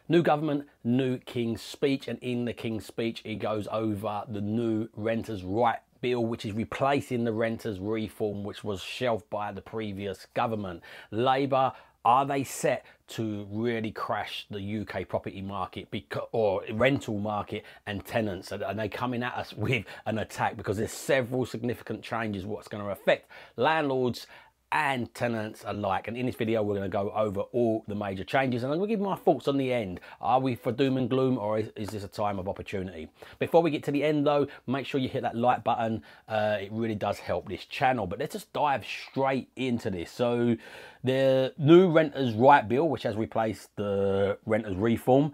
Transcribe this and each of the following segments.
New government, new King's speech, and in the King's speech, he goes over the new renters' right bill, which is replacing the renters' reform, which was shelved by the previous government. Labour, are they set to really crash the UK property market or rental market and tenants? Are they coming at us with an attack? Because there's several significant changes what's going to affect landlords and tenants alike. And in this video, we're going to go over all the major changes, and I'm going to give my thoughts on the end. Are we for doom and gloom, or is this a time of opportunity? Before we get to the end though, make sure you hit that like button. It really does help this channel. But let's just dive straight into this. So the new renters' right bill, which has replaced the renters' reform,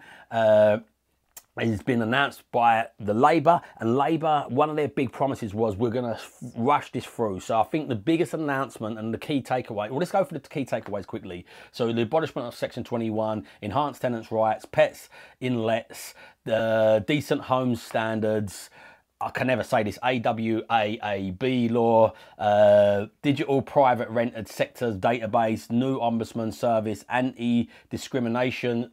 has been announced by the Labour, and Labour, one of their big promises was we're going to rush this through. So I think the biggest announcement and the key takeaway, well, let's go for the key takeaways quickly. So the abolishment of Section 21, enhanced tenants' rights, pets in lets, the decent homes standards, I can never say this, AWAAB law, digital private rented sectors database, new ombudsman service, anti-discrimination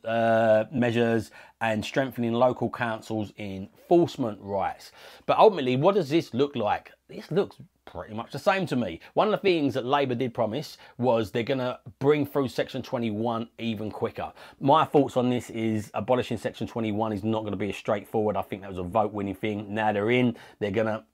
measures, and strengthening local councils' enforcement rights. But ultimately, what does this look like? This looks pretty much the same to me. One of the things that Labour did promise was they're going to bring through Section 21 even quicker. My thoughts on this is abolishing Section 21 is not going to be as straightforward. I think that was a vote-winning thing. Now they're in, they're going to,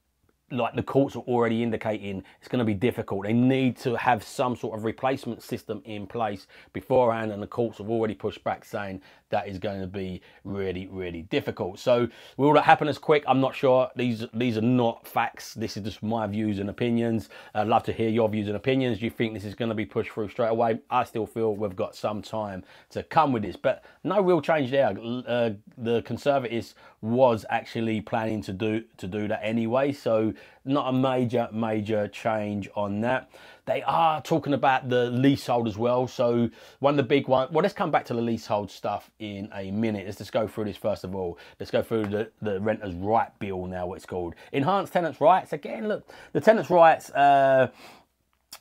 like the courts are already indicating, it's going to be difficult. They need to have some sort of replacement system in place beforehand, and the courts have already pushed back saying that is going to be really, really difficult. So will that happen as quick? I'm not sure. These are not facts. This is just my views and opinions. I'd love to hear your views and opinions. Do you think this is going to be pushed through straight away? I still feel we've got some time to come with this, but no real change there. The Conservatives was actually planning to do that anyway, so not a major change on that. They are talking about the leasehold as well. So one of the big ones, well, let's come back to the leasehold stuff in a minute. Let's just go through this first of all. Let's go through the renters' right bill now, what it's called. Enhanced tenants' rights. Again, look, the tenants' rights,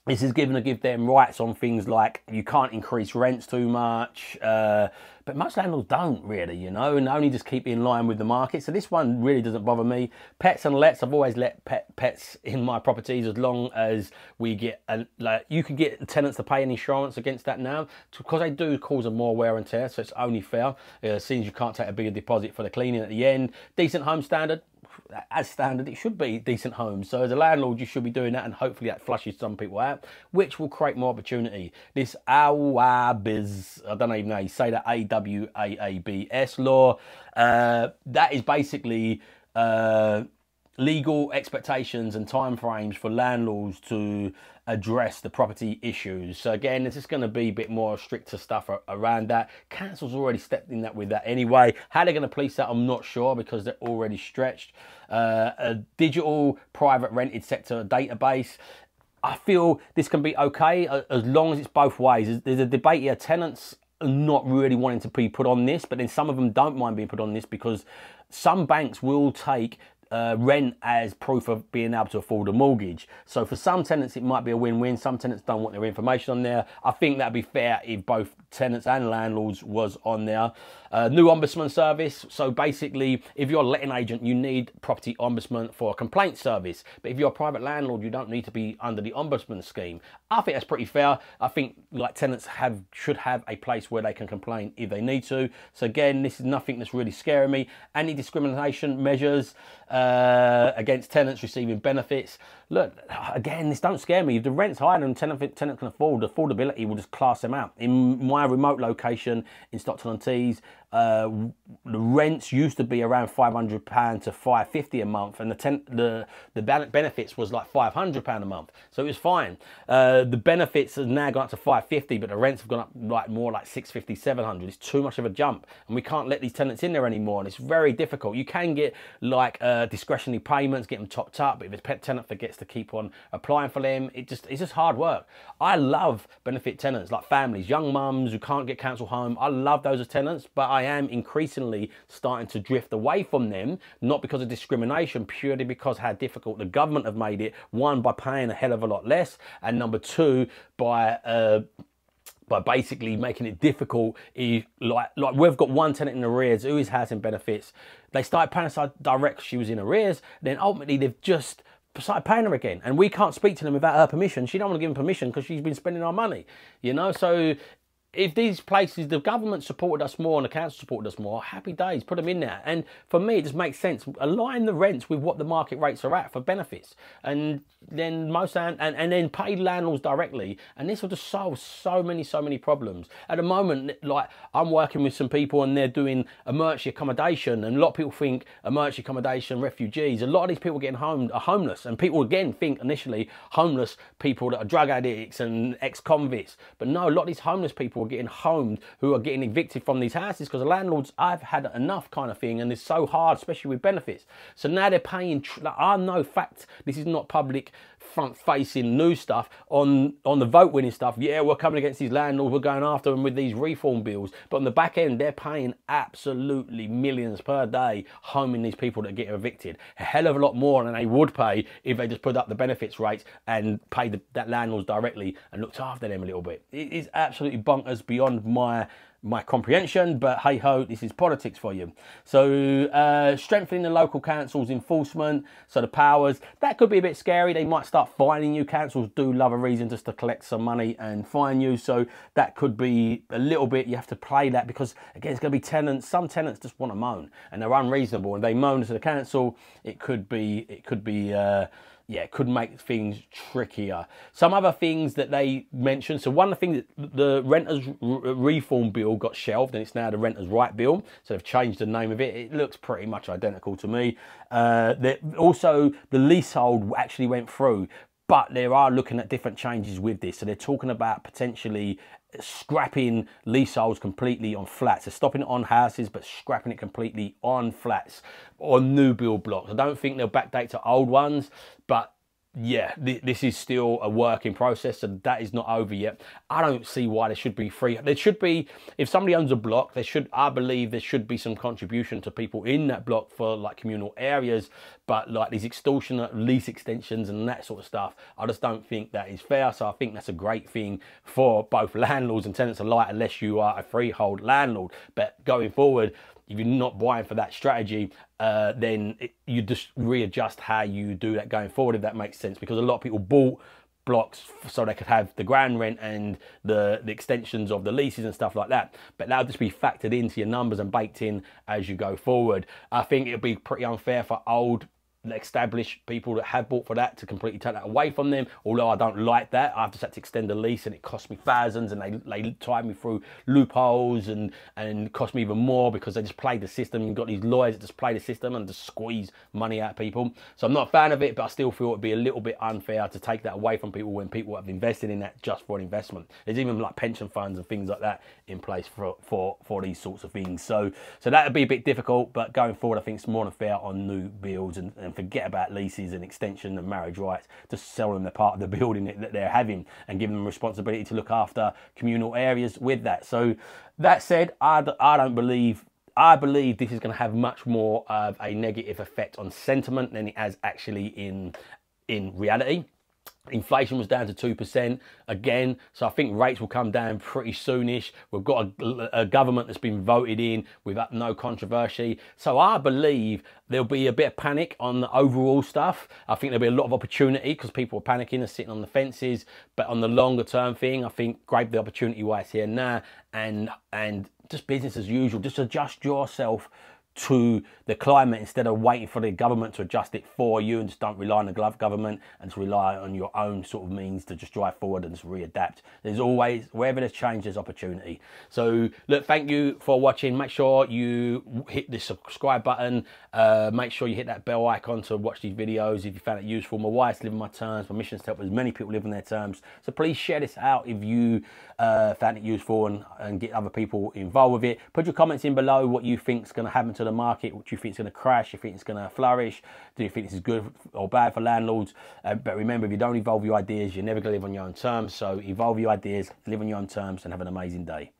this is going to give them rights on things like you can't increase rents too much, but most landlords don't really, you know, and only just keep in line with the market. So this one really doesn't bother me. Pets and lets, I've always let pets in my properties as long as we get, like, you can get tenants to pay an insurance against that now, because they do cause them more wear and tear, so it's only fair. Since you can't take a bigger deposit for the cleaning at the end. Decent home standard. As standard, it should be decent homes. So as a landlord, you should be doing that, and hopefully that flushes some people out, which will create more opportunity. This AWABS, I don't even know how you say that, AWAABS law, that is basically legal expectations and timeframes for landlords to address the property issues. So again, it's just going to be a bit more stricter stuff around that. Council's already stepped in that with that anyway. How they're going to police that, I'm not sure, because they're already stretched. A digital private rented sector database, I feel this can be okay as long as it's both ways. There's a debate here. Tenants are not really wanting to be put on this, but then some of them don't mind being put on this because some banks will take rent as proof of being able to afford a mortgage. So for some tenants it might be a win-win. Some tenants don't want their information on there. I think that'd be fair if both tenants and landlords was on there. New ombudsman service. So basically, if you're a letting agent, you need property ombudsman for a complaint service, but if you're a private landlord, you don't need to be under the ombudsman scheme. I think that's pretty fair. I think like tenants should have a place where they can complain if they need to. So again, this is nothing that's really scaring me. Anti-discrimination measures against tenants receiving benefits. Look, again, this don't scare me. If the rent's higher than tenant can afford, affordability will just class them out. In my remote location in Stockton-on-Tees, the rents used to be around £500 to £550 a month, and the benefits was like £500 a month, so it was fine. The benefits have now gone up to £550, but the rents have gone up like more like £650, £700. It's too much of a jump, and we can't let these tenants in there anymore, and it's very difficult. You can get like discretionary payments, get them topped up, but if a pet tenant forgets to keep on applying for them, it's just hard work. I love benefit tenants, like families, young mums who can't get council home. I love those as tenants, but I am increasingly starting to drift away from them, not because of discrimination, purely because how difficult the government have made it. One, by paying a hell of a lot less, and number two, by by basically making it difficult. If, like we've got one tenant in arrears who is housing benefits, they started paying us direct 'cause she was in arrears, then ultimately they've just started paying her again, and we can't speak to them without her permission. She don't want to give them permission because she's been spending our money, you know. So if these places, the government supported us more and the council supported us more, happy days, put them in there. And for me, it just makes sense. Align the rents with what the market rates are at for benefits, and then and then pay landlords directly. And this will just solve so many problems. At the moment, like I'm working with some people and they're doing emergency accommodation, and a lot of people think emergency accommodation, refugees. A lot of these people getting home are homeless, and people again think initially homeless people that are drug addicts and ex-convicts. But no, a lot of these homeless people are getting homed, who are getting evicted from these houses because the landlords, I've had enough kind of thing, and it's so hard, especially with benefits. So now they're paying, like, I know fact, this is not public front-facing news stuff on the vote-winning stuff. Yeah, we're coming against these landlords, we're going after them with these reform bills. But on the back end, they're paying absolutely millions per day homing these people that get evicted. A hell of a lot more than they would pay if they just put up the benefits rates and paid that landlords directly and looked after them a little bit. It is absolutely bonkers, beyond my comprehension, but hey ho, this is politics for you. So strengthening the local council's enforcement, so the powers, that could be a bit scary. They might start fining you. Councils do love a reason just to collect some money and fine you, so that could be a little bit, you have to play that, because again, it's going to be tenants. Some tenants just want to moan and they're unreasonable, and they moan to the council. It could be yeah, it could make things trickier. Some other things that they mentioned. So one of the things, the renters reform bill got shelved, and it's now the renters right bill. So they've changed the name of it. It looks pretty much identical to me. Also, the leasehold actually went through, but they are looking at different changes with this. So they're talking about potentially scrapping leaseholds completely on flats. They're stopping it on houses, but scrapping it completely on flats or new build blocks. I don't think they'll backdate to old ones, but yeah, this is still a work in process, so that is not over yet. I don't see why there should be free. There should be, if somebody owns a block, there should, I believe there should be some contribution to people in that block for like communal areas, but like these extortionate lease extensions and that sort of stuff, I just don't think that is fair. So I think that's a great thing for both landlords and tenants alike, unless you are a freehold landlord. But going forward, if you're not buying for that strategy, then you just readjust how you do that going forward, if that makes sense. Because a lot of people bought blocks so they could have the ground rent and the extensions of the leases and stuff like that. But that'll just be factored into your numbers and baked in as you go forward. I think it'll be pretty unfair for old established people that have bought for that to completely take that away from them. Although I don't like that, I've just had to extend the lease and it cost me thousands, and they tied me through loopholes and cost me even more because they just played the system. You've got these lawyers that just play the system and just squeeze money out of people. So I'm not a fan of it, but I still feel it'd be a little bit unfair to take that away from people when people have invested in that just for an investment. There's even like pension funds and things like that in place for these sorts of things. So that would be a bit difficult, but going forward I think it's more than fair on new builds, and forget about leases and extension and marriage rights. Just sell them the part of the building that they're having and give them responsibility to look after communal areas with that. So that said, I believe this is going to have much more of a negative effect on sentiment than it has actually in reality. Inflation was down to 2% again, so I think rates will come down pretty soonish. We've got a government that's been voted in without no controversy, so I believe there'll be a bit of panic on the overall stuff. I think there'll be a lot of opportunity because people are panicking and sitting on the fences, but on the longer term thing, I think grab the opportunity while it's here now, and just business as usual. Just adjust yourself to the climate instead of waiting for the government to adjust it for you, and just don't rely on the government and just rely on your own sort of means to just drive forward and just readapt. There's always, wherever there's change, there's opportunity. So look, thank you for watching. Make sure you hit the subscribe button. Make sure you hit that bell icon to watch these videos if you found it useful. My wife's living my terms. My mission is to help as many people live on their terms. So please share this out if you found it useful, and get other people involved with it. Put your comments in below what you think is going to happen to the market. What do you think is going to crash? You think it's going to flourish? Do you think this is good or bad for landlords? But remember, if you don't evolve your ideas, you're never going to live on your own terms. So evolve your ideas, live on your own terms, and have an amazing day.